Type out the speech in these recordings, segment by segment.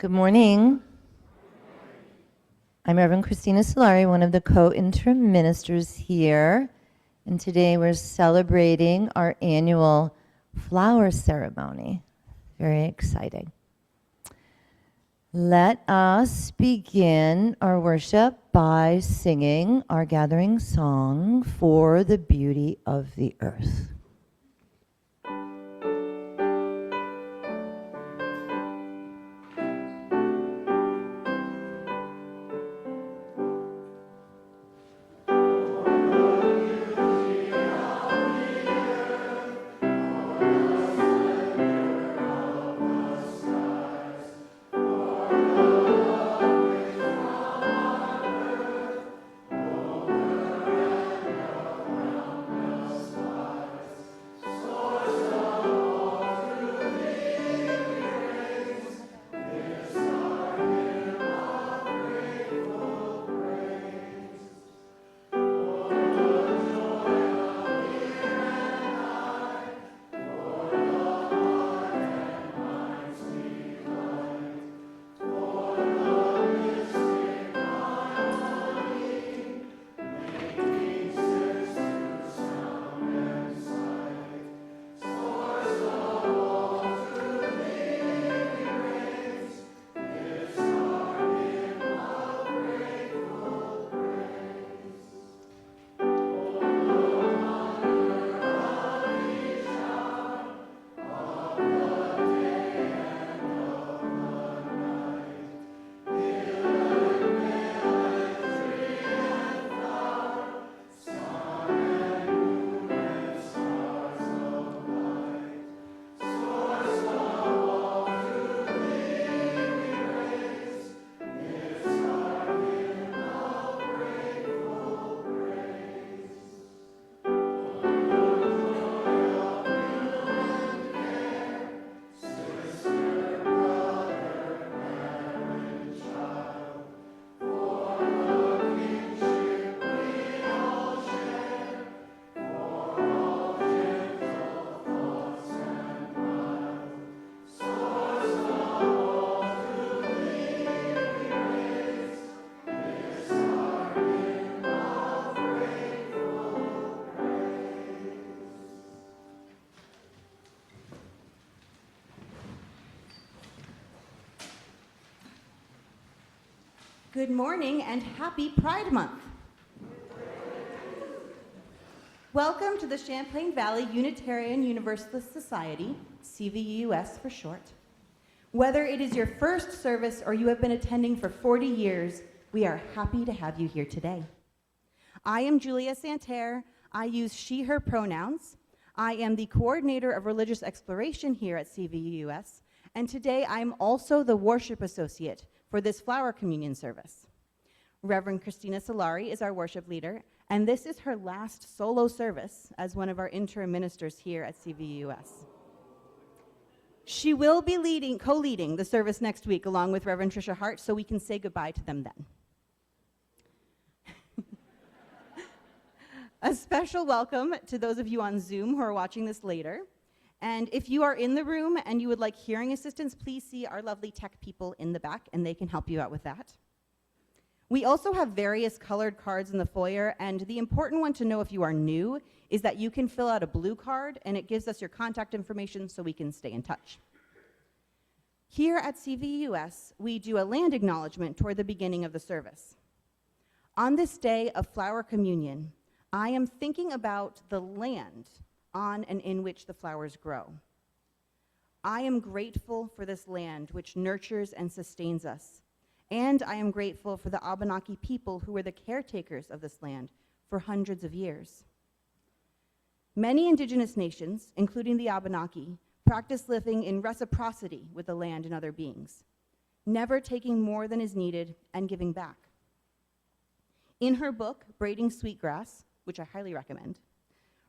Good morning. I'm Reverend Christina Solari, one of the co-interim ministers here. And today we're celebrating our annual flower ceremony. Very exciting. Let us begin our worship by singing our gathering song, For the Beauty of the Earth. Good morning and happy Pride Month. Welcome to the Champlain Valley Unitarian Universalist Society, CVUUS for short. Whether it is your first service or you have been attending for 40 years, we are happy to have you here today. I am Julia Santerre. I use she, her pronouns. I am the coordinator of religious exploration here at CVUUS, and today I am also the worship associate for this flower communion service. Reverend Christina Solari is our worship leader, and this is her last solo service as one of our interim ministers here at CVUUS. She will be co-leading the service next week along with Reverend Tricia Hart, so we can say goodbye to them then. A special welcome to those of you on Zoom who are watching this later. And if you are in the room and you would like hearing assistance, please see our lovely tech people in the back, and they can help you out with that. We also have various colored cards in the foyer, and the important one to know if you are new is that you can fill out a blue card, and it gives us your contact information so we can stay in touch. Here at CVUUS, we do a land acknowledgement toward the beginning of the service. On this day of flower communion, I am thinking about the land on and in which the flowers grow. I am grateful for this land which nurtures and sustains us, and I am grateful for the Abenaki people who were the caretakers of this land for hundreds of years. Many indigenous nations, including the Abenaki, practice living in reciprocity with the land and other beings, never taking more than is needed and giving back. In her book, Braiding Sweetgrass, which I highly recommend,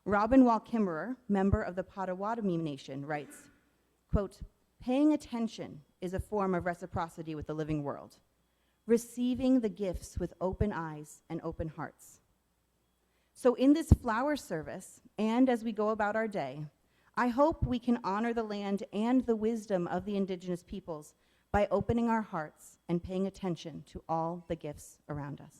Robin Wall Kimmerer, member of the Potawatomi Nation, writes, quote, "Paying attention is a form of reciprocity with the living world, receiving the gifts with open eyes and open hearts. So in this flower service, and as we go about our day, I hope we can honor the land and the wisdom of the indigenous peoples by opening our hearts and paying attention to all the gifts around us.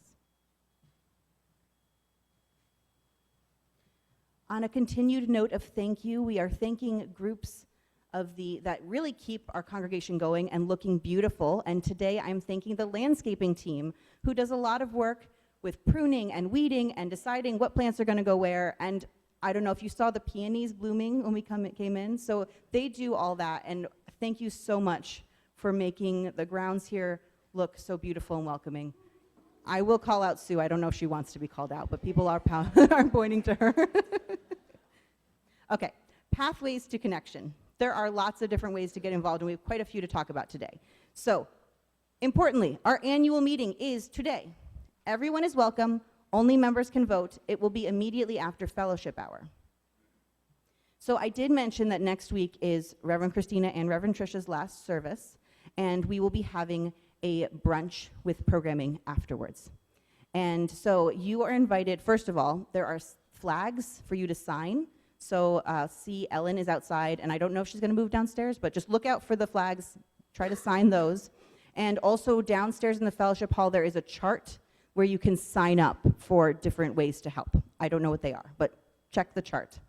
On a continued note of thank you, we are thanking groups that really keep our congregation going and looking beautiful. And today I'm thanking the landscaping team, who does a lot of work with pruning and weeding and deciding what plants are going to go where. And I don't know if you saw the peonies blooming when we came in. So they do all that. And thank you so much for making the grounds here look so beautiful and welcoming. I will call out Sue. I don't know if she wants to be called out, but people are pointing to her. Okay, pathways to connection. There are lots of different ways to get involved, and we have quite a few to talk about today. So, importantly, our annual meeting is today. Everyone is welcome. Only members can vote. It will be immediately after fellowship hour. So I did mention that next week is Reverend Christina and Reverend Trisha's last service, and we will be having a brunch with programming afterwards. And so you are invited. First of all, there are flags for you to sign. So see, Ellen is outside, and I don't know if she's going to move downstairs, but just look out for the flags. Try to sign those. And also downstairs in the fellowship hall, there is a chart where you can sign up for different ways to help. I don't know what they are, but check the chart.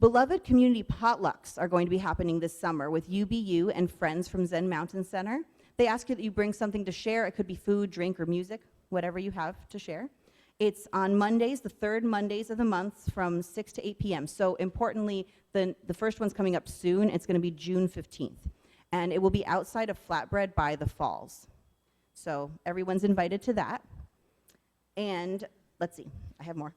Beloved community potlucks are going to be happening this summer with UBU and friends from Zen Mountain Center. They ask you that you bring something to share. It could be food, drink, or music, whatever you have to share. It's on Mondays, the third Mondays of the month from 6 to 8 p.m. So importantly, the first one's coming up soon. It's going to be June 15th. And it will be outside of Flatbread by the falls. So everyone's invited to that. And let's see, I have more.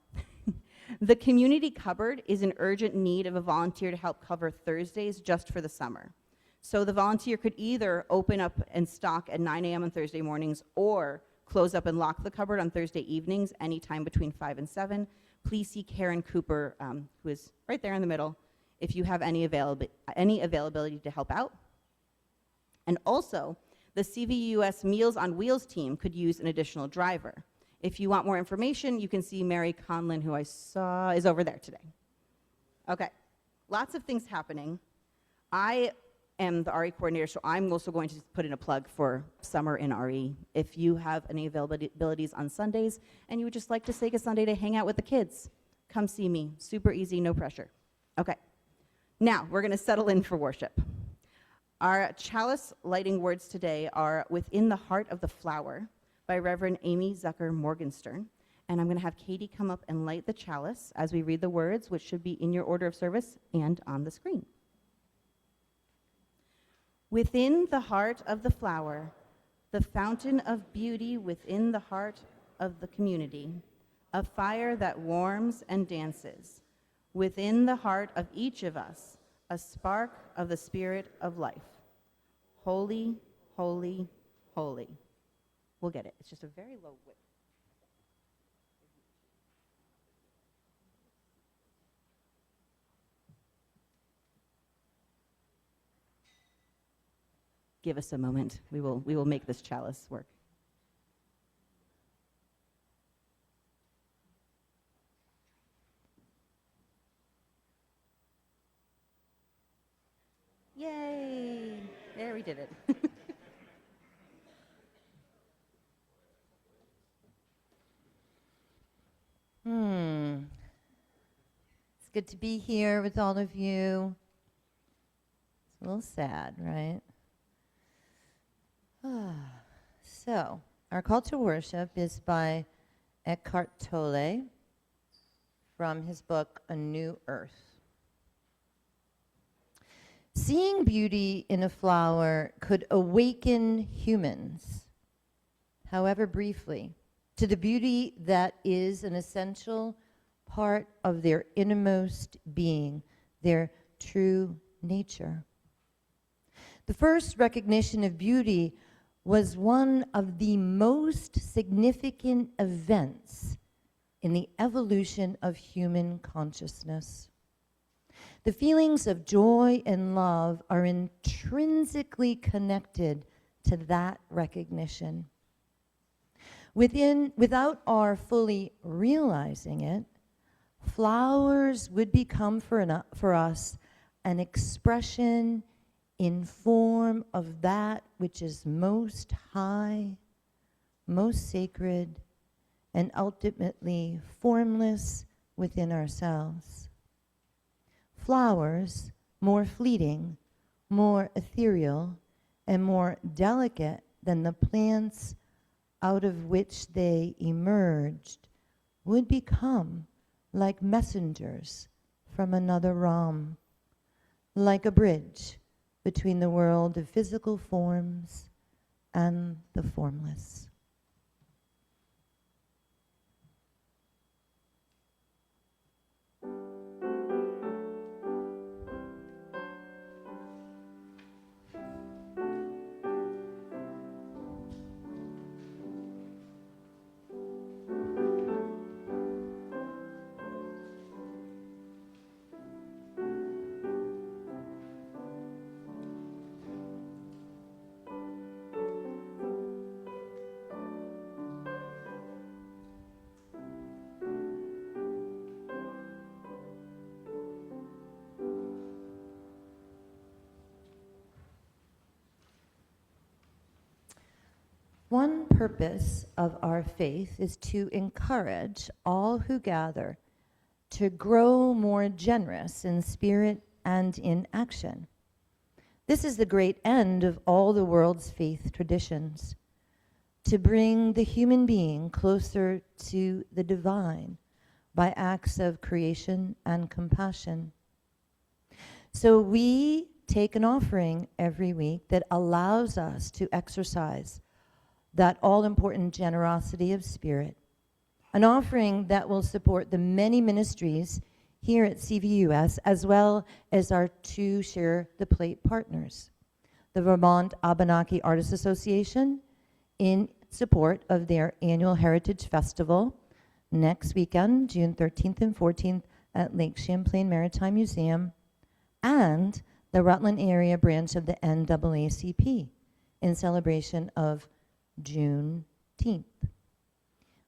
The community cupboard is in urgent need of a volunteer to help cover Thursdays just for the summer. So the volunteer could either open up and stock at 9 a.m. on Thursday mornings or close up and lock the cupboard on Thursday evenings, anytime between 5 and 7. Please see Karen Cooper, who is right there in the middle, if you have any availability to help out. And also, the CVUUS Meals on Wheels team could use an additional driver. If you want more information, you can see Mary Conlin, who I saw is over there today. Okay, lots of things happening. I am the RE coordinator, so I'm also going to put in a plug for summer in RE. If you have any availabilities on Sundays and you would just like to take a Sunday to hang out with the kids, come see me. Super easy, no pressure. Okay, now we're going to settle in for worship. Our chalice lighting words today are Within the Heart of the Flower by Reverend Amy Zucker Morgenstern. And I'm going to have Katie come up and light the chalice as we read the words, which should be in your order of service and on the screen. Within the heart of the flower, the fountain of beauty within the heart of the community, a fire that warms and dances. Within the heart of each of us, a spark of the spirit of life. Holy, holy, holy. We'll get it. It's just a very low width. Give us a moment. We will make this chalice work. Yay! There, we did it. It's good to be here with all of you. It's a little sad, right? So, our call to worship is by Eckhart Tolle from his book, A New Earth. Seeing beauty in a flower could awaken humans, however briefly, to the beauty that is an essential part of their innermost being, their true nature. The first recognition of beauty was one of the most significant events in the evolution of human consciousness. The feelings of joy and love are intrinsically connected to that recognition. Without our fully realizing it, flowers would become for us an expression in form of that which is most high, most sacred, and ultimately formless within ourselves. Flowers, more fleeting, more ethereal, and more delicate than the plants out of which they emerged, would become like messengers from another realm, like a bridge between the world of physical forms and the formless. One purpose of our faith is to encourage all who gather to grow more generous in spirit and in action. This is the great end of all the world's faith traditions, to bring the human being closer to the divine by acts of creation and compassion. So we take an offering every week that allows us to exercise that all-important generosity of spirit, an offering that will support the many ministries here at CVUUS, as well as our two Share the Plate partners, the Vermont Abenaki Artists Association, in support of their annual Heritage Festival next weekend, June 13th and 14th at Lake Champlain Maritime Museum, and the Rutland area branch of the NAACP in celebration of Juneteenth.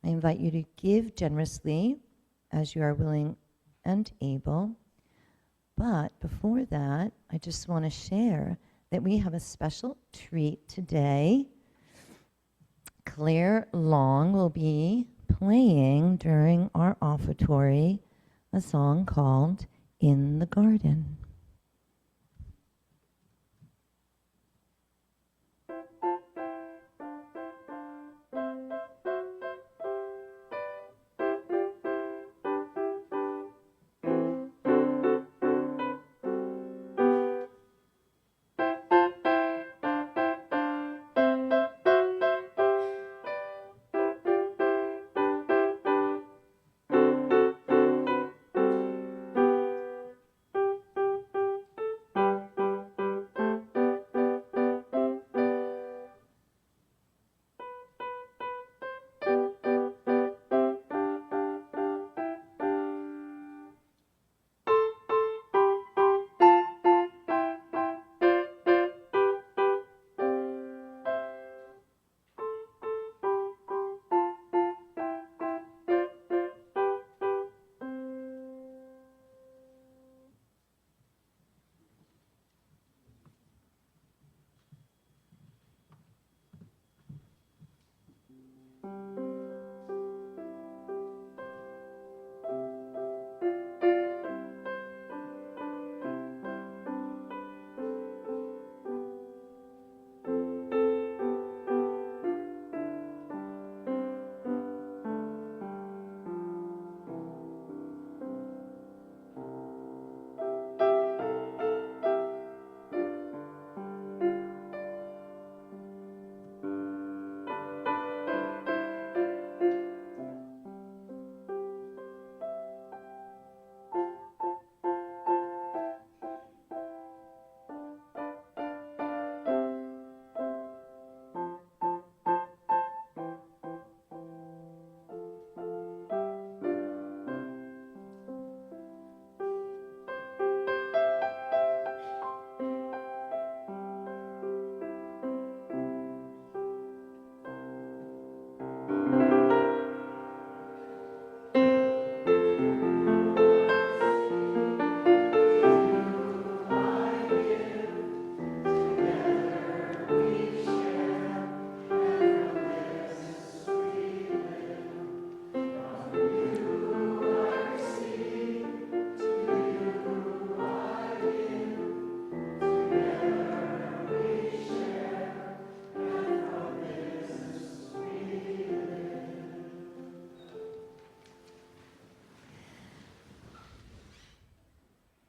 I invite you to give generously as you are willing and able. But before that, I just want to share that we have a special treat today. Claire Long will be playing during our offertory a song called In the Garden.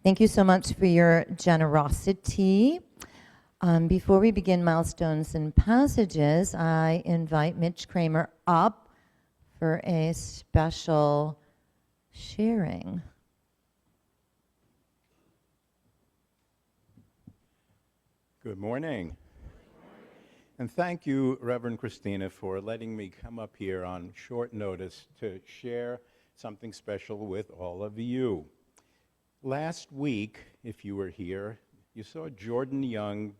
Thank you so much for your generosity. Before we begin milestones and passages, I invite Mitch Kramer up for a special sharing. Good morning. And thank you, Reverend Christina, for letting me come up here on short notice to share something special with all of you. Last week, if you were here, you saw Jordan Young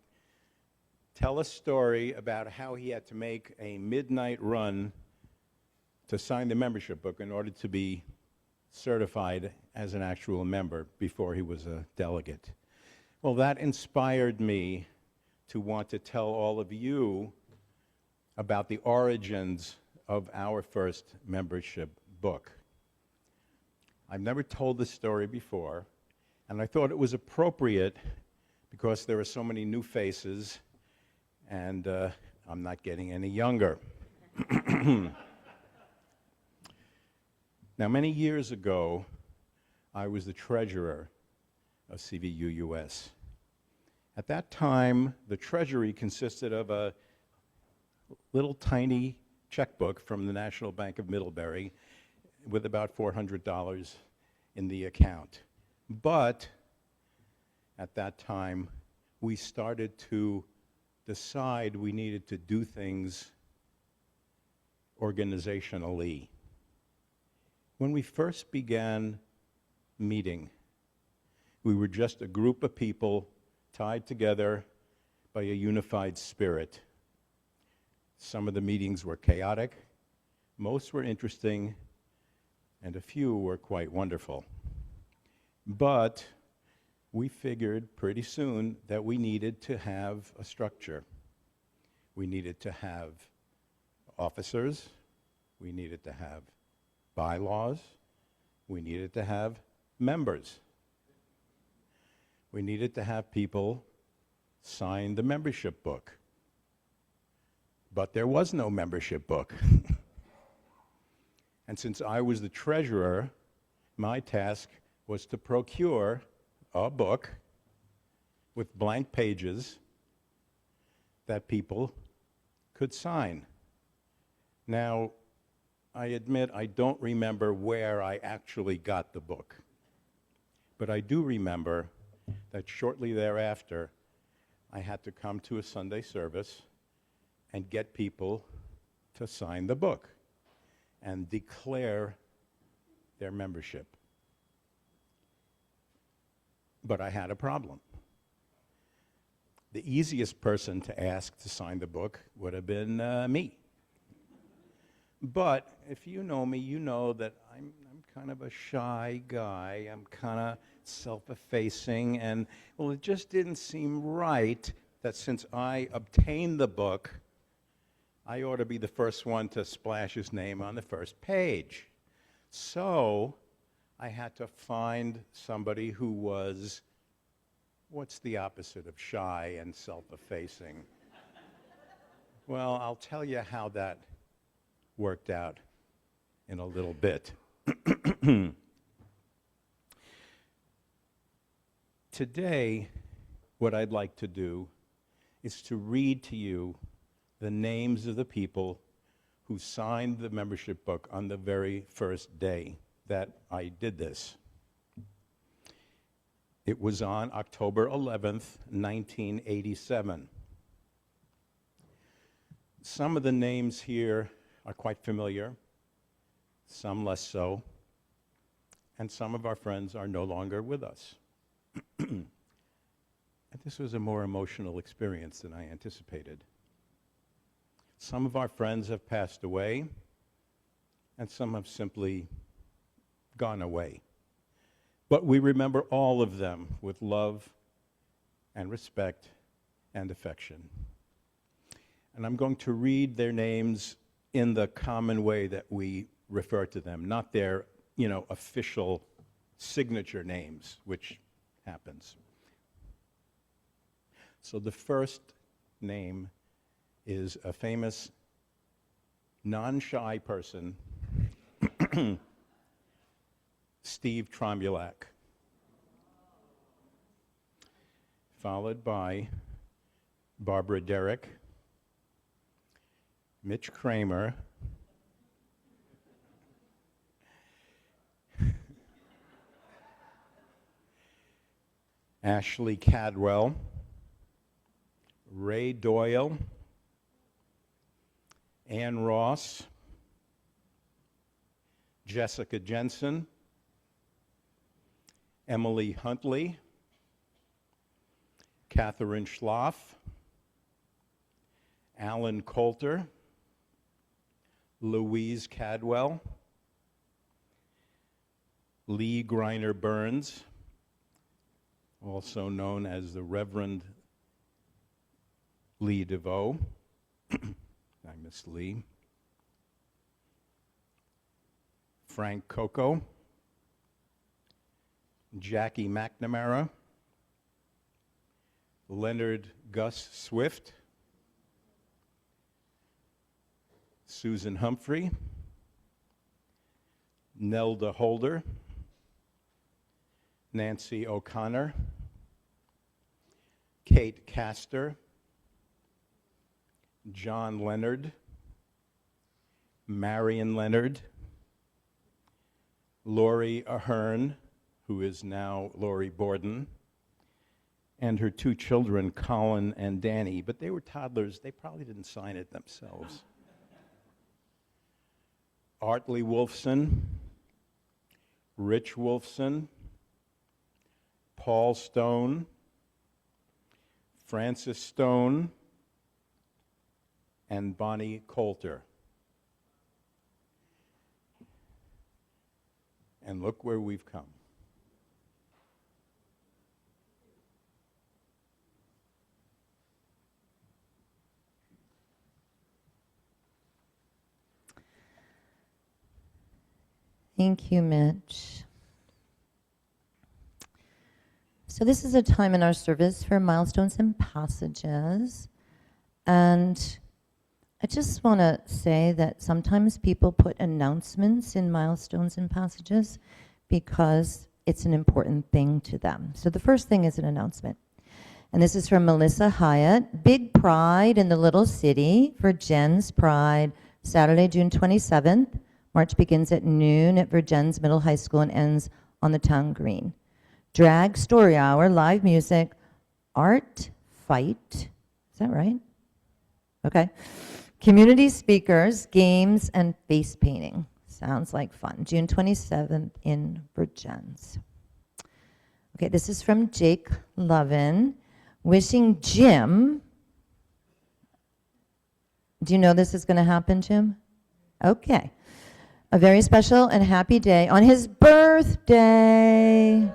tell a story about how he had to make a midnight run to sign the membership book in order to be certified as an actual member before he was a delegate. Well, that inspired me to want to tell all of you about the origins of our first membership book. I've never told this story before, and I thought it was appropriate because there are so many new faces, and I'm not getting any younger. Now, many years ago, I was the treasurer of CVUUS. At that time, the treasury consisted of a little tiny checkbook from the National Bank of Middlebury with about $400 in the account. But at that time, we started to decide we needed to do things organizationally. When we first began meeting, we were just a group of people tied together by a unified spirit. Some of the meetings were chaotic, most were interesting, and a few were quite wonderful. But we figured pretty soon that we needed to have a structure. We needed to have officers, we needed to have bylaws, we needed to have members. We needed to have people sign the membership book. But there was no membership book. And since I was the treasurer, my task was to procure a book with blank pages that people could sign. Now, I admit I don't remember where I actually got the book, but I do remember that shortly thereafter, I had to come to a Sunday service and get people to sign the book and declare their membership. But I had a problem. The easiest person to ask to sign the book would have been me. But if you know me, you know that I'm kind of a shy guy. I'm kind of self-effacing, and well, it just didn't seem right that since I obtained the book, I ought to be the first one to splash his name on the first page. So I had to find somebody who was, what's the opposite of shy and self-effacing? Well, I'll tell you how that worked out in a little bit. Today, what I'd like to do is to read to you the names of the people who signed the membership book on the very first day that I did this. It was on October 11th, 1987. Some of the names here are quite familiar, some less so, and some of our friends are no longer with us. And this was a more emotional experience than I anticipated. Some of our friends have passed away, and some have simply gone away. But we remember all of them with love and respect and affection. And I'm going to read their names in the common way that we refer to them, not their, official signature names, which happens. So the first name is a famous non-shy person, Steve Tromulak. followed by Barbara Derrick, Mitch Kramer, Ashley Cadwell, Ray Doyle, Ann Ross, Jessica Jensen, Emily Huntley, Catherine Schloff, Alan Coulter, Louise Cadwell, Lee Griner Burns, also known as the Reverend Lee DeVoe. I miss Lee. Frank Coco, Jackie McNamara, Leonard Gus Swift, Susan Humphrey, Nelda Holder, Nancy O'Connor, Kate Castor, John Leonard, Marion Leonard, Lori Ahern, who is now Lori Borden, and her two children, Colin and Danny, but they were toddlers. They probably didn't sign it themselves. Artley Wolfson, Rich Wolfson, Paul Stone, Francis Stone, and Bonnie Coulter. And look where we've come. Thank you, Mitch. So this is a time in our service for milestones and passages. And I just want to say that sometimes people put announcements in milestones and passages because it's an important thing to them. So the first thing is an announcement. And this is from Melissa Hyatt. Big Pride in the Little City for Jen's Pride, Saturday, June 27th. March begins at noon at Virgins Middle High School and ends on the town green. Drag story hour, live music, art fight. Is that right? Okay. Community speakers, games, and face painting. Sounds like fun. June 27th in Virgins. Okay, this is from Jake Lovin. Wishing Jim. Do you know this is going to happen, Jim? Okay. A very special and happy day on his birthday.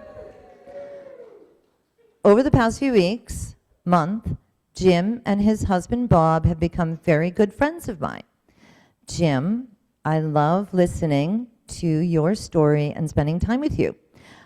Over the past few weeks, month, Jim and his husband Bob have become very good friends of mine. Jim, I love listening to your story and spending time with you.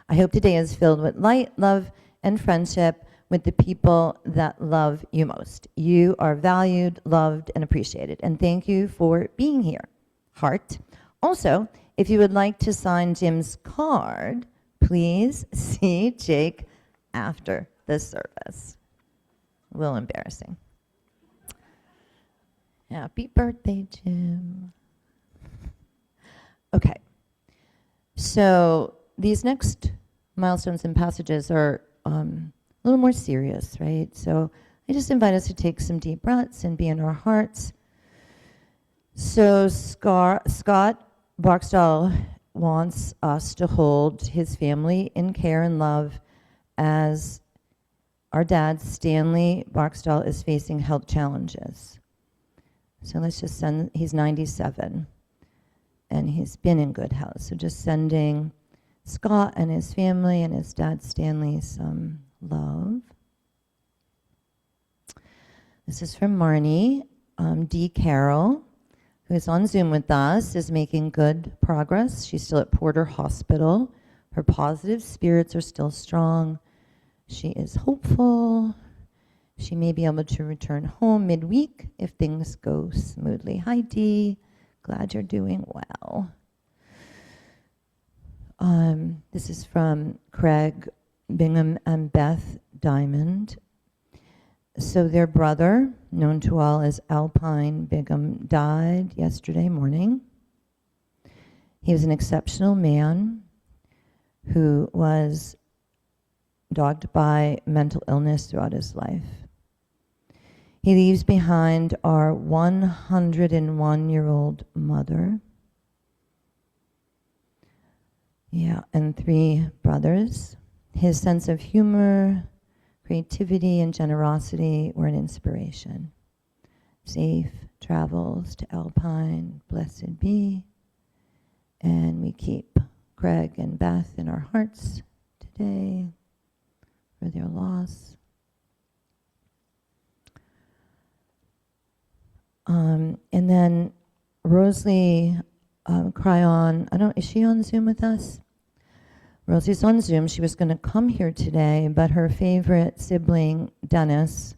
I hope today is filled with light, love, and friendship with the people that love you most. You are valued, loved, and appreciated. And thank you for being here. Heart. Also, if you would like to sign Jim's card, please see Jake after the service. A little embarrassing. Happy birthday, Jim. Okay. So these next milestones and passages are a little more serious, right? So I just invite us to take some deep breaths and be in our hearts. So Scott Barksdale wants us to hold his family in care and love as our dad, Stanley Barksdale, is facing health challenges. So let's just send, he's 97, and he's been in good health. So just sending Scott and his family and his dad, Stanley, some love. This is from Marnie. D. Carroll, who's on Zoom with us, is making good progress. She's still at Porter Hospital. Her positive spirits are still strong. She is hopeful. She may be able to return home midweek if things go smoothly. Hi, Dee. Glad you're doing well. This is from Craig Bingham and Beth Diamond. So their brother, known to all as Alpine Begum, died yesterday morning. He was an exceptional man who was dogged by mental illness throughout his life. He leaves behind our 101-year-old mother. Yeah, and 3 brothers. His sense of humor, creativity, and generosity were an inspiration. Safe travels to Alpine, blessed be. And we keep Craig and Beth in our hearts today for their loss. And then Rosalie Cryon, is she on Zoom with us? Rosie's on Zoom. She was going to come here today, but her favorite sibling, Dennis,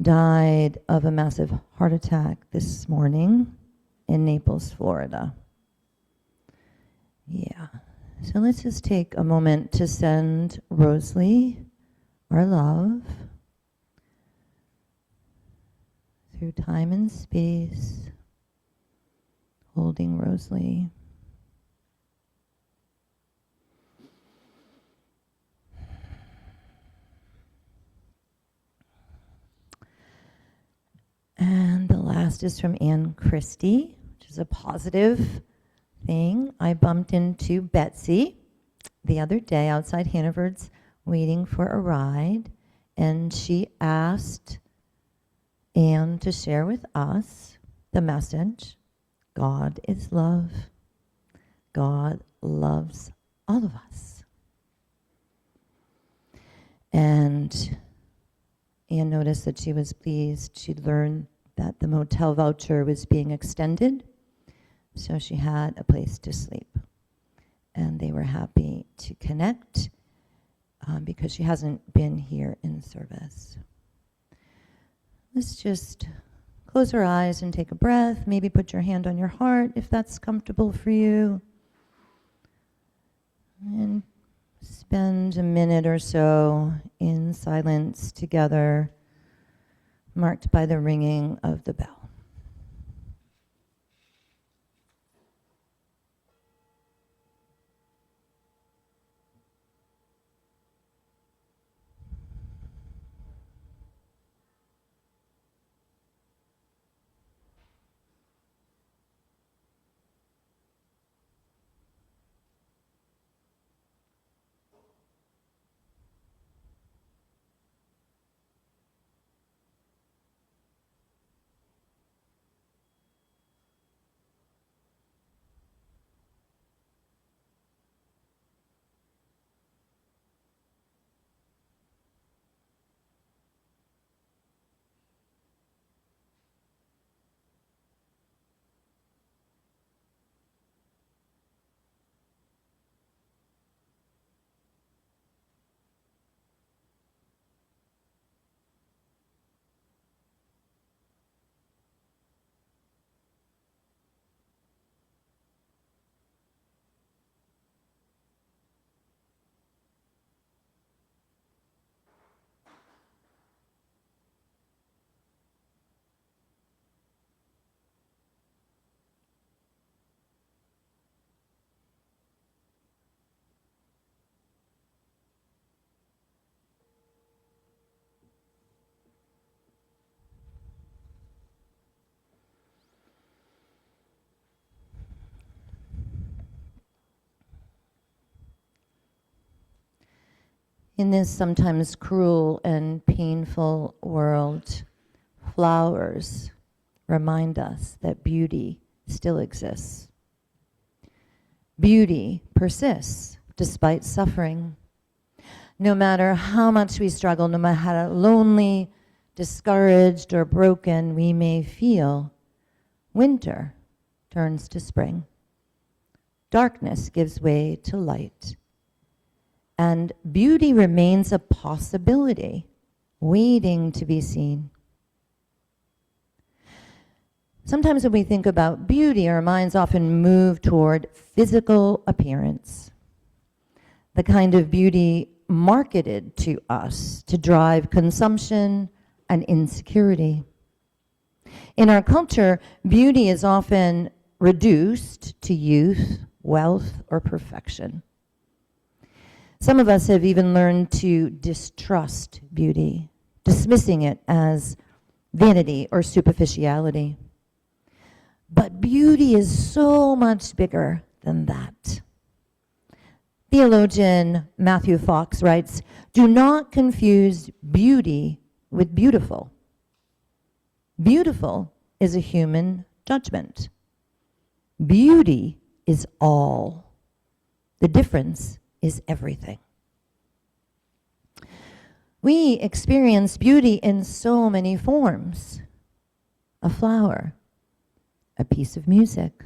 died of a massive heart attack this morning in Naples, Florida. Yeah. So let's just take a moment to send Rosalie our love through time and space, holding Rosalie. And the last is from Ann Christie, which is a positive thing. I bumped into Betsy the other day outside Hannaford's waiting for a ride, and she asked Anne to share with us the message, God is love. God loves all of us. And Anne noticed that she was pleased. She'd learned that the motel voucher was being extended, so she had a place to sleep. And they were happy to connect because she hasn't been here in service. Let's just close our eyes and take a breath. Maybe put your hand on your heart if that's comfortable for you. And spend a minute or so in silence together, marked by the ringing of the bell. In this sometimes cruel and painful world, flowers remind us that beauty still exists. Beauty persists despite suffering. No matter how much we struggle, no matter how lonely, discouraged, or broken we may feel, winter turns to spring. Darkness gives way to light. And beauty remains a possibility, waiting to be seen. Sometimes when we think about beauty, our minds often move toward physical appearance, the kind of beauty marketed to us to drive consumption and insecurity. In our culture, beauty is often reduced to youth, wealth, or perfection. Some of us have even learned to distrust beauty, dismissing it as vanity or superficiality. But beauty is so much bigger than that. Theologian Matthew Fox writes, "Do not confuse beauty with beautiful. Beautiful is a human judgment. Beauty is all. The difference is everything." We experience beauty in so many forms. A flower, a piece of music,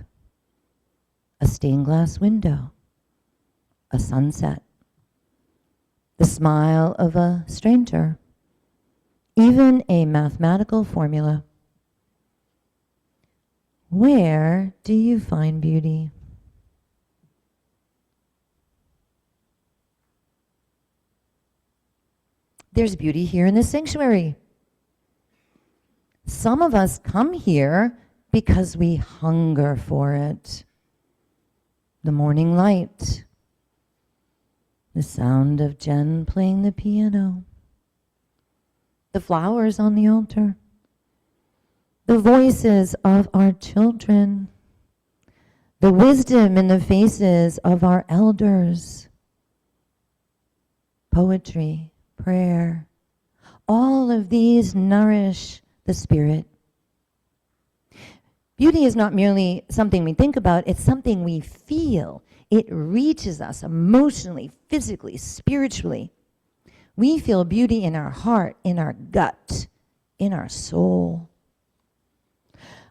a stained glass window, a sunset, the smile of a stranger, even a mathematical formula. Where do you find beauty? There's beauty here in this sanctuary. Some of us come here because we hunger for it. The morning light, the sound of Jen playing the piano, the flowers on the altar, the voices of our children, the wisdom in the faces of our elders, poetry, prayer. All of these nourish the spirit. Beauty is not merely something we think about, it's something we feel. It reaches us emotionally, physically, spiritually. We feel beauty in our heart, in our gut, in our soul.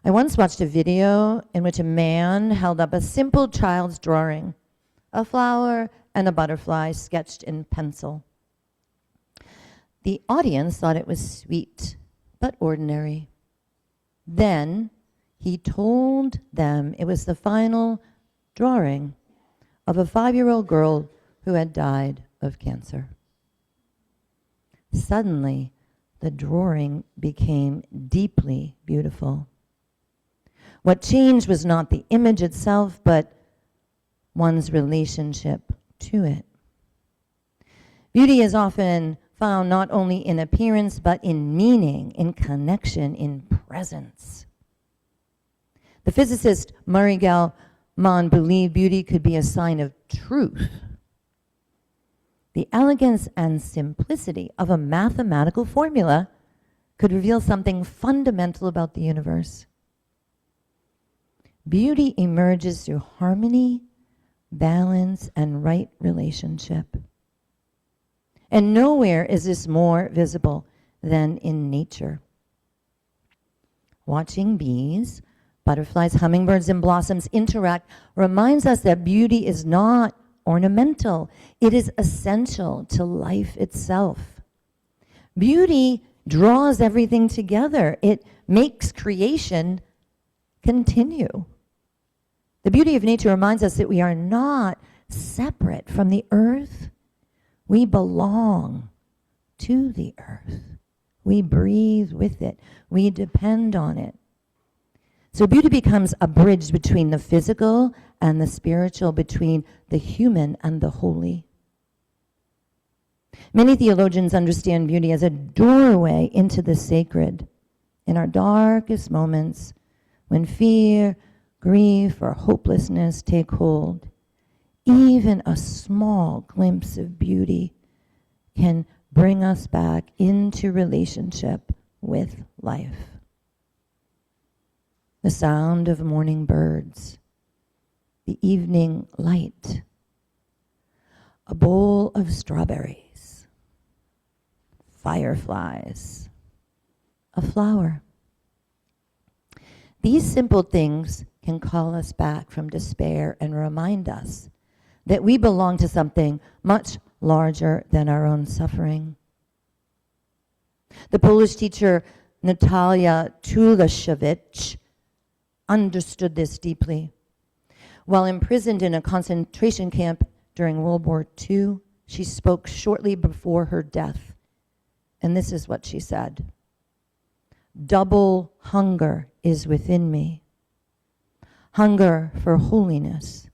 I once watched a video in which a man held up a simple child's drawing, a flower and a butterfly sketched in pencil. The audience thought it was sweet, but ordinary. Then he told them it was the final drawing of a 5-year-old girl who had died of cancer. Suddenly, the drawing became deeply beautiful. What changed was not the image itself, but one's relationship to it. Beauty is often found not only in appearance, but in meaning, in connection, in presence. The physicist Murray Gell-Mann believed beauty could be a sign of truth. The elegance and simplicity of a mathematical formula could reveal something fundamental about the universe. Beauty emerges through harmony, balance, and right relationship. And nowhere is this more visible than in nature. Watching bees, butterflies, hummingbirds, and blossoms interact reminds us that beauty is not ornamental. It is essential to life itself. Beauty draws everything together. It makes creation continue. The beauty of nature reminds us that we are not separate from the earth. We belong to the earth. We breathe with it. We depend on it. So beauty becomes a bridge between the physical and the spiritual, between the human and the holy. Many theologians understand beauty as a doorway into the sacred. In our darkest moments, when fear, grief, or hopelessness take hold, even a small glimpse of beauty can bring us back into relationship with life. The sound of morning birds, the evening light, a bowl of strawberries, fireflies, a flower. These simple things can call us back from despair and remind us that we belong to something much larger than our own suffering. The Polish teacher Natalia Tulashevich understood this deeply. While imprisoned in a concentration camp during World War II, she spoke shortly before her death. And this is what she said: double hunger is within me. Hunger for holiness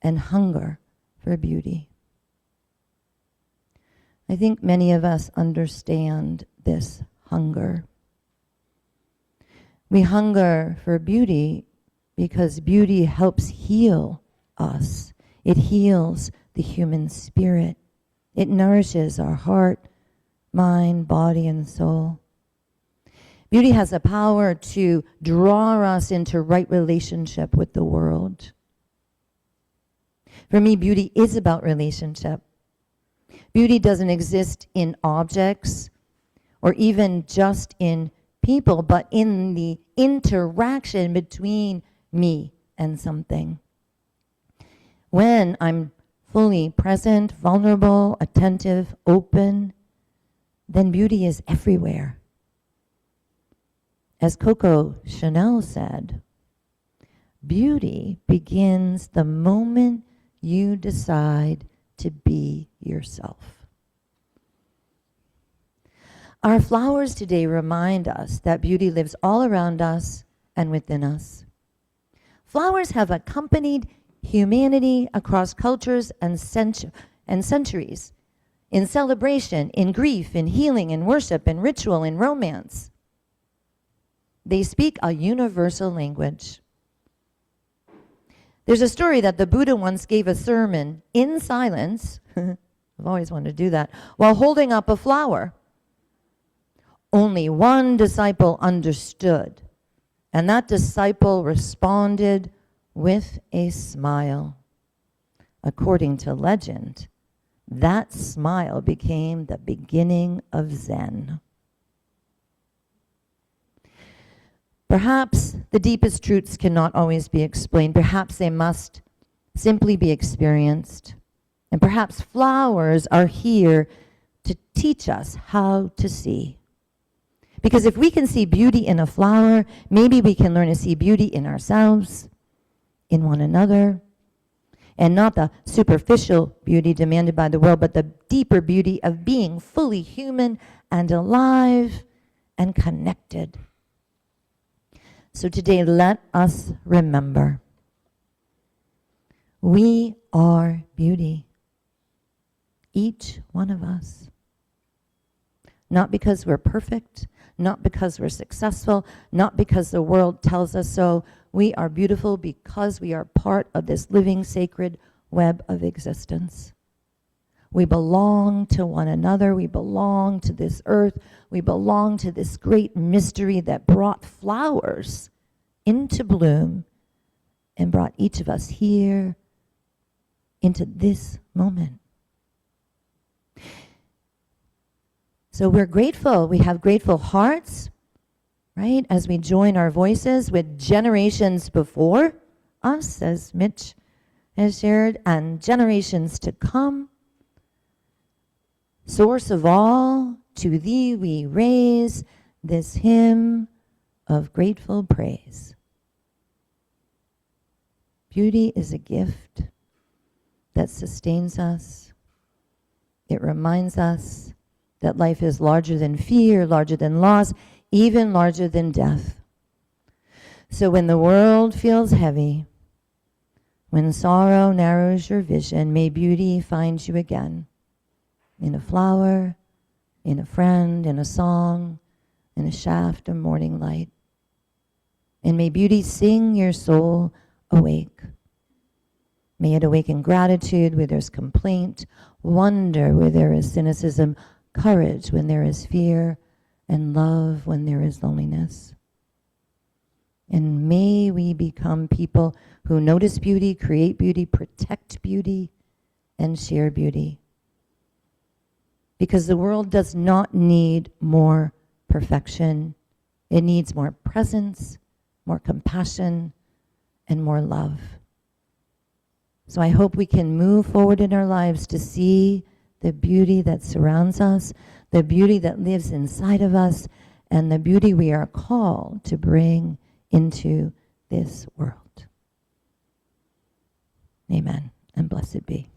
and hunger for beauty. I think many of us understand this hunger. We hunger for beauty because beauty helps heal us. It heals the human spirit. It nourishes our heart, mind, body, and soul. Beauty has a power to draw us into right relationship with the world. For me, beauty is about relationship. Beauty doesn't exist in objects or even just in people, but in the interaction between me and something. When I'm fully present, vulnerable, attentive, open, then beauty is everywhere. As Coco Chanel said, beauty begins the moment you decide to be yourself. Our flowers today remind us that beauty lives all around us and within us. Flowers have accompanied humanity across cultures and centuries, in celebration, in grief, in healing, in worship, in ritual, in romance. They speak a universal language. There's a story that the Buddha once gave a sermon in silence, I've always wanted to do that, while holding up a flower. Only one disciple understood, and that disciple responded with a smile. According to legend, that smile became the beginning of Zen. Perhaps the deepest truths cannot always be explained. Perhaps they must simply be experienced. And perhaps flowers are here to teach us how to see. Because if we can see beauty in a flower, maybe we can learn to see beauty in ourselves, in one another, and not the superficial beauty demanded by the world, but the deeper beauty of being fully human and alive and connected. So today, let us remember, we are beauty, each one of us. Not because we're perfect, not because we're successful, not because the world tells us so. We are beautiful because we are part of this living, sacred web of existence. We belong to one another. We belong to this earth. We belong to this great mystery that brought flowers into bloom and brought each of us here into this moment. So we're grateful. We have grateful hearts, right? As we join our voices with generations before us, as Mitch has shared, and generations to come. Source of all, to thee we raise this hymn of grateful praise. Beauty is a gift that sustains us. It reminds us that life is larger than fear, larger than loss, even larger than death. So when the world feels heavy, when sorrow narrows your vision, may beauty find you again. In a flower, in a friend, in a song, in a shaft of morning light. And may beauty sing your soul awake. May it awaken gratitude where there's complaint, wonder where there is cynicism, courage when there is fear, and love when there is loneliness. And may we become people who notice beauty, create beauty, protect beauty, and share beauty. Because the world does not need more perfection. It needs more presence, more compassion, and more love. So I hope we can move forward in our lives to see the beauty that surrounds us, the beauty that lives inside of us, and the beauty we are called to bring into this world. Amen, and blessed be.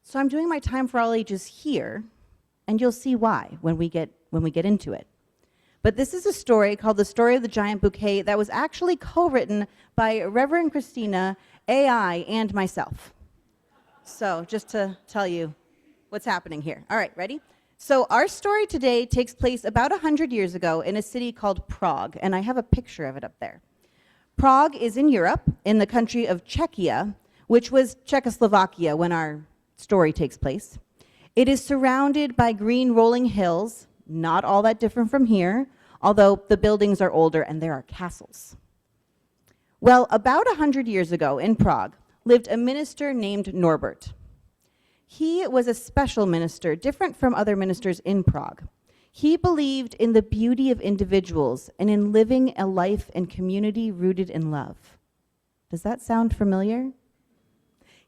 So I'm doing my time for all ages here, and you'll see why when we get into it. But this is a story called The Story of the Giant Bouquet that was actually co-written by Reverend Christina, AI, and myself. So just to tell you what's happening here. All right, ready? So our story today takes place about 100 years ago in a city called Prague, and I have a picture of it up there. Prague is in Europe, in the country of Czechia, which was Czechoslovakia when our story takes place. It is surrounded by green rolling hills, not all that different from here, although the buildings are older and there are castles. Well, about 100 years ago in Prague lived a minister named Norbert. He was a special minister, different from other ministers in Prague. He believed in the beauty of individuals and in living a life and community rooted in love. Does that sound familiar?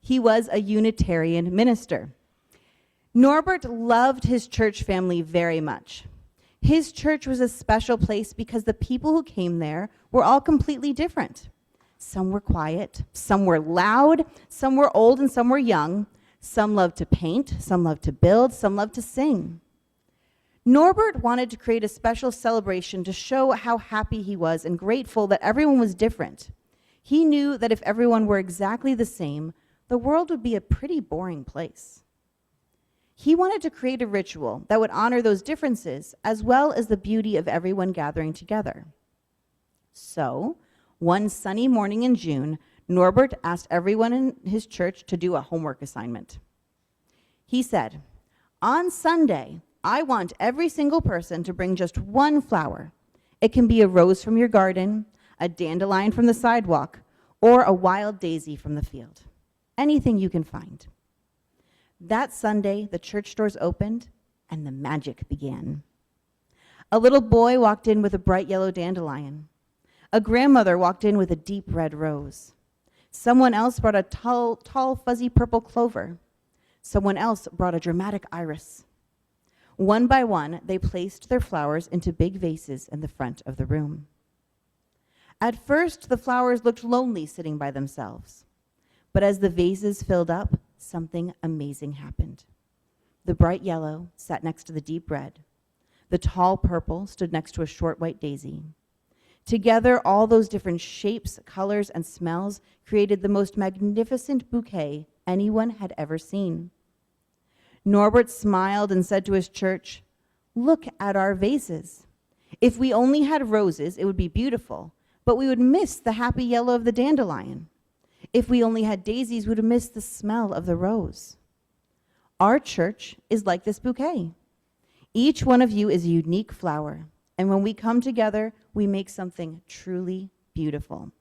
He was a Unitarian minister. Norbert loved his church family very much. His church was a special place because the people who came there were all completely different. Some were quiet, some were loud, some were old and some were young. Some loved to paint, some loved to build, some loved to sing. Norbert wanted to create a special celebration to show how happy he was and grateful that everyone was different. He knew that if everyone were exactly the same, the world would be a pretty boring place. He wanted to create a ritual that would honor those differences as well as the beauty of everyone gathering together. So, one sunny morning in June, Norbert asked everyone in his church to do a homework assignment. He said, "On Sunday, I want every single person to bring just one flower. It can be a rose from your garden, a dandelion from the sidewalk, or a wild daisy from the field. Anything you can find." That Sunday, the church doors opened and the magic began. A little boy walked in with a bright yellow dandelion. A grandmother walked in with a deep red rose. Someone else brought a tall, fuzzy purple clover. Someone else brought a dramatic iris. One by one, they placed their flowers into big vases in the front of the room. At first, the flowers looked lonely sitting by themselves. But as the vases filled up, something amazing happened. The bright yellow sat next to the deep red. The tall purple stood next to a short white daisy. Together, all those different shapes, colors, and smells created the most magnificent bouquet anyone had ever seen. Norbert smiled and said to his church, "Look at our vases. If we only had roses, it would be beautiful, but we would miss the happy yellow of the dandelion. If we only had daisies, we would miss the smell of the rose. Our church is like this bouquet. Each one of you is a unique flower, and when we come together, we make something truly beautiful."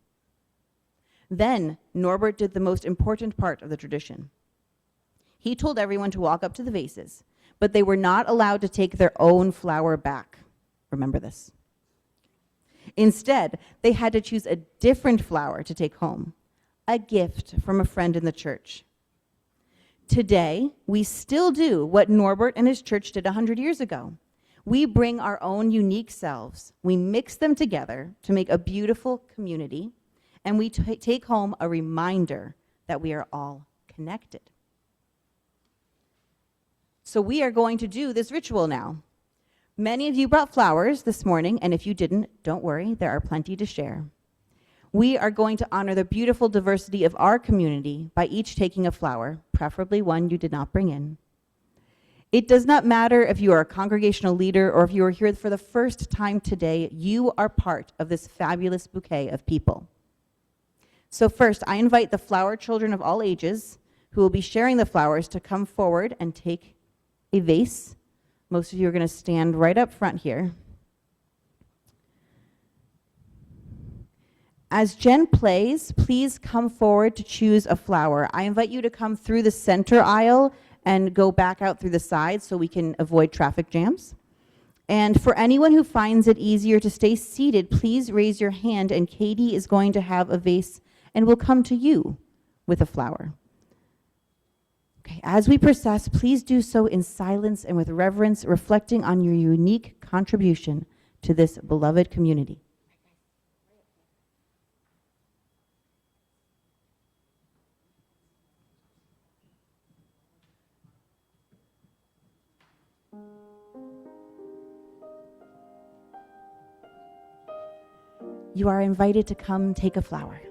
Then Norbert did the most important part of the tradition. He told everyone to walk up to the vases, but they were not allowed to take their own flower back. Remember this. Instead, they had to choose a different flower to take home, a gift from a friend in the church. Today, we still do what Norbert and his church did 100 years ago. We bring our own unique selves, we mix them together to make a beautiful community, and we take home a reminder that we are all connected. So we are going to do this ritual now. Many of you brought flowers this morning, and if you didn't, don't worry, there are plenty to share. We are going to honor the beautiful diversity of our community by each taking a flower, preferably one you did not bring in. It does not matter if you are a congregational leader or if you are here for the first time today, you are part of this fabulous bouquet of people. So first, I invite the flower children of all ages who will be sharing the flowers to come forward and take a vase. Most of you are going to stand right up front here. As Jen plays, please come forward to choose a flower. I invite you to come through the center aisle and go back out through the sides so we can avoid traffic jams. And for anyone who finds it easier to stay seated, please raise your hand and Katie is going to have a vase and will come to you with a flower. Okay, as we process, please do so in silence and with reverence, reflecting on your unique contribution to this beloved community. you are invited to come take a flower.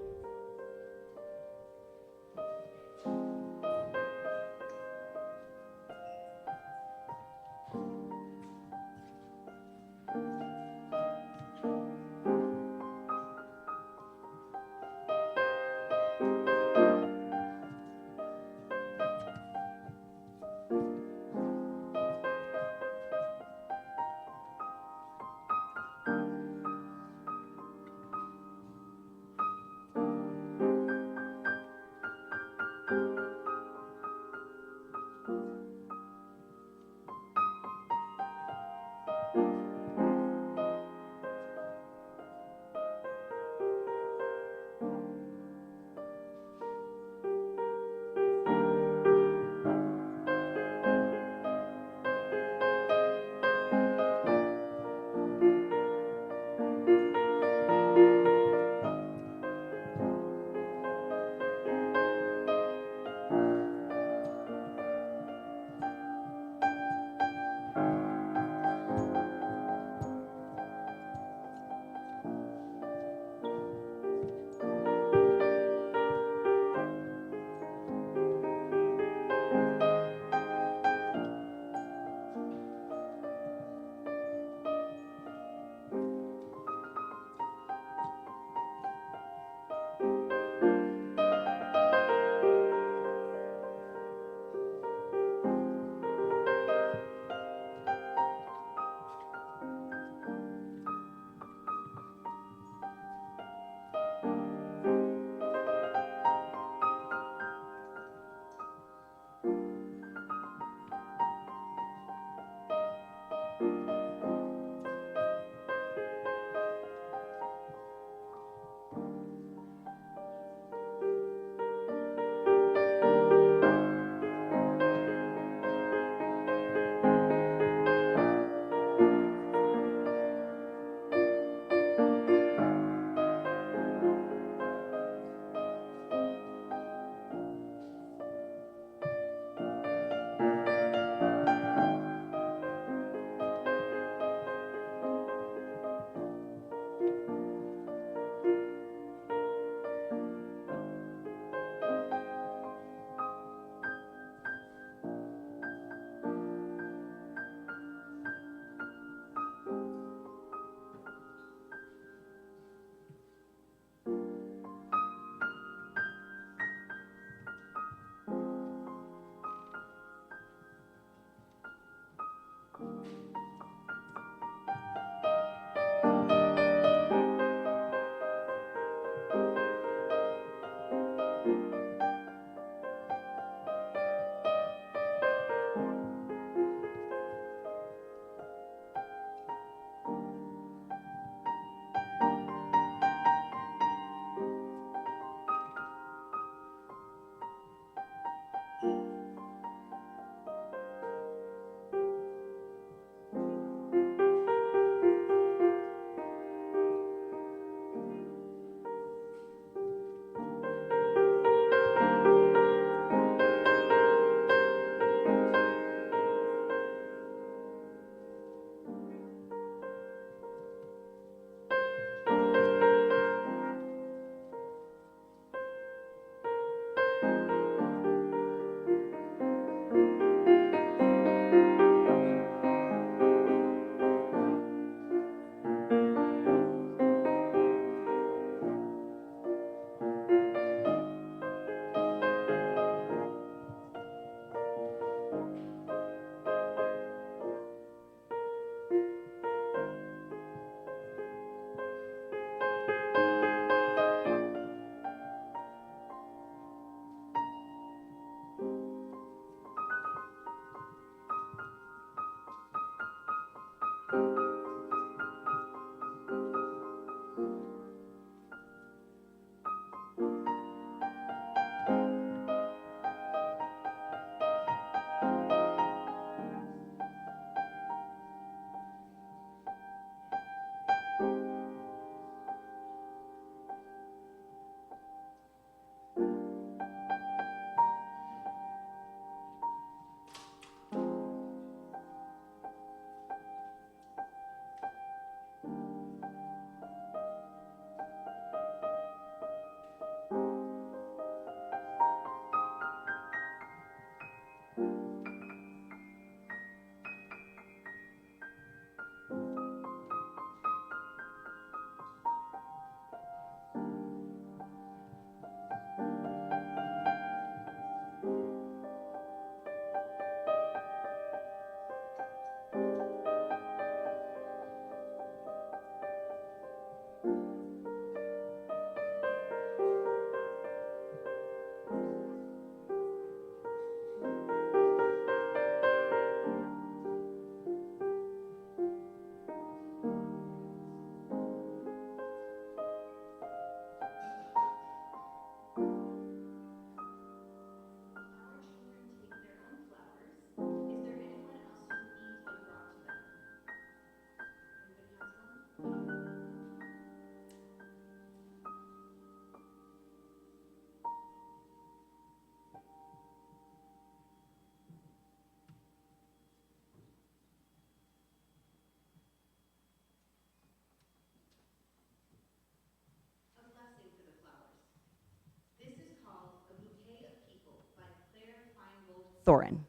Thorin.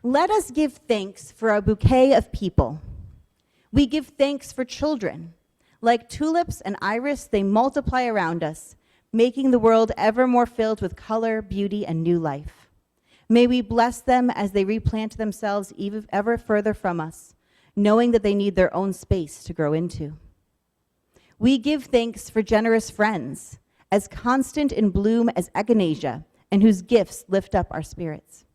Let us give thanks for a bouquet of people. We give thanks for children. Like tulips and iris, they multiply around us, making the world ever more filled with color, beauty, and new life. May we bless them as they replant themselves ever further from us, knowing that they need their own space to grow into. We give thanks for generous friends, as constant in bloom as echinacea, and whose gifts lift up our spirits.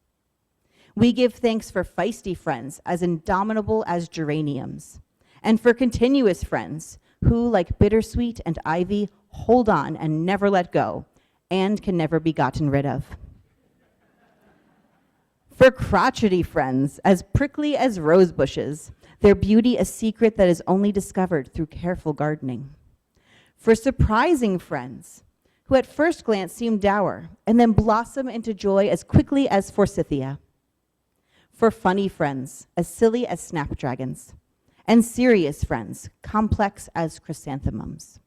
We give thanks for feisty friends, as indomitable as geraniums, and for continuous friends, who, like bittersweet and ivy, hold on and never let go, and can never be gotten rid of. For crotchety friends, as prickly as rose bushes, their beauty a secret that is only discovered through careful gardening. For surprising friends, who at first glance seem dour, and then blossom into joy as quickly as forsythia. For funny friends, as silly as snapdragons, and serious friends, complex as chrysanthemums.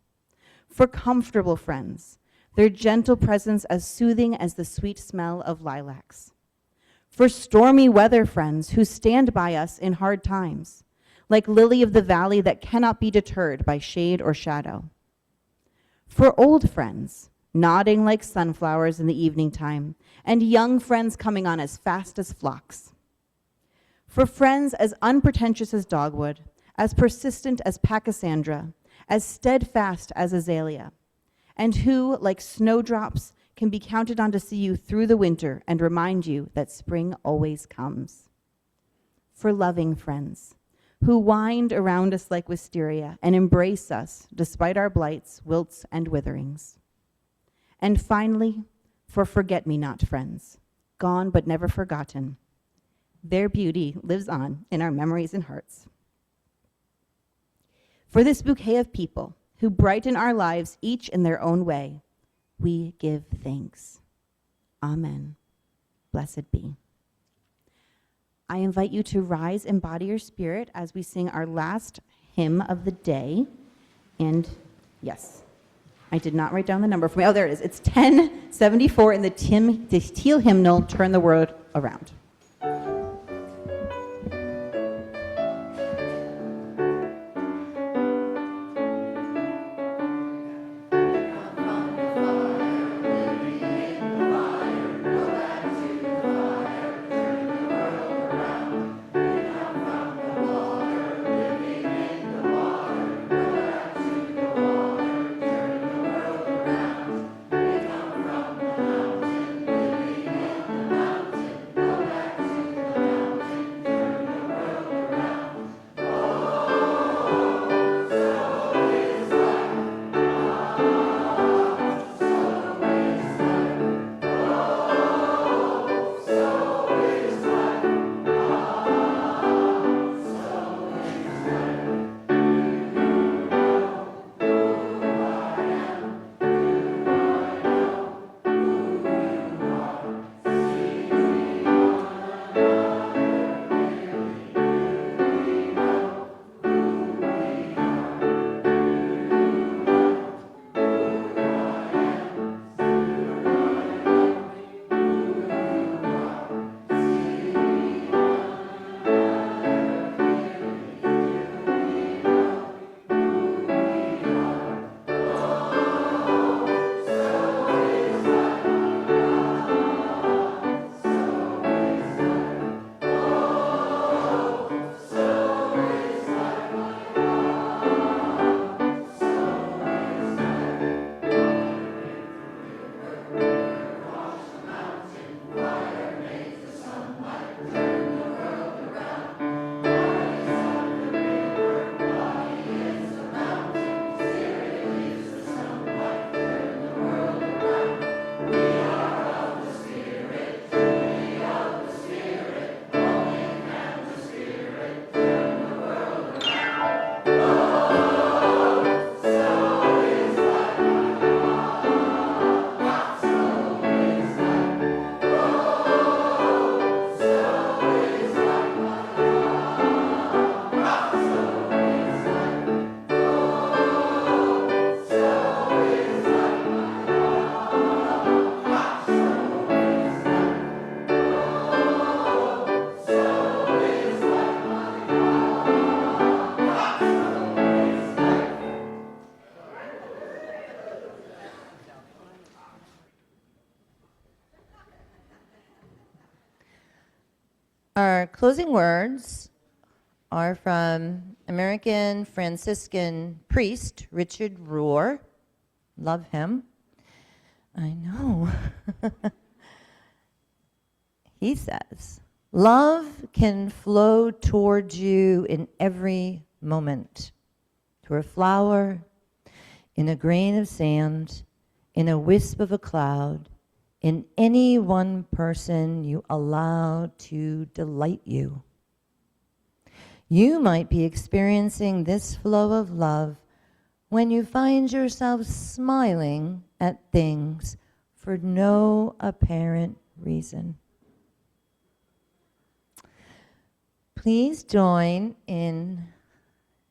For comfortable friends, their gentle presence as soothing as the sweet smell of lilacs. For stormy weather friends who stand by us in hard times, like lily of the valley that cannot be deterred by shade or shadow. For old friends, nodding like sunflowers in the evening time, and young friends coming on as fast as flocks. For friends as unpretentious as dogwood, as persistent as pachysandra, as steadfast as azalea, and who, like snowdrops, can be counted on to see you through the winter and remind you that spring always comes. For loving friends, who wind around us like wisteria and embrace us despite our blights, wilts, and witherings. And finally, for forget-me-not friends, gone but never forgotten. Their beauty lives on in our memories and hearts. For this bouquet of people who brighten our lives each in their own way, we give thanks. Amen. Blessed be. I invite you to rise and body your spirit as we sing our last hymn of the day. And yes, I did not write down the number for me. Oh, there it is. It's 1074 in the Teal hymnal, Turn the World Around. Our closing words are from American Franciscan priest Richard Rohr. Love him. I know. He says, love can flow towards you in every moment, through a flower, in a grain of sand, in a wisp of a cloud, in any one person you allow to delight you. You might be experiencing this flow of love when you find yourself smiling at things for no apparent reason. Please join in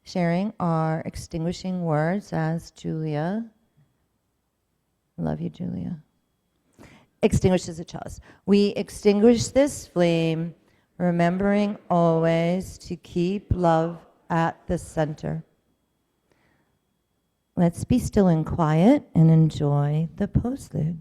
sharing our extinguishing words as Julia, love you, Julia, extinguishes the chalice. We extinguish this flame, remembering always to keep love at the center. Let's be still and quiet and enjoy the postlude.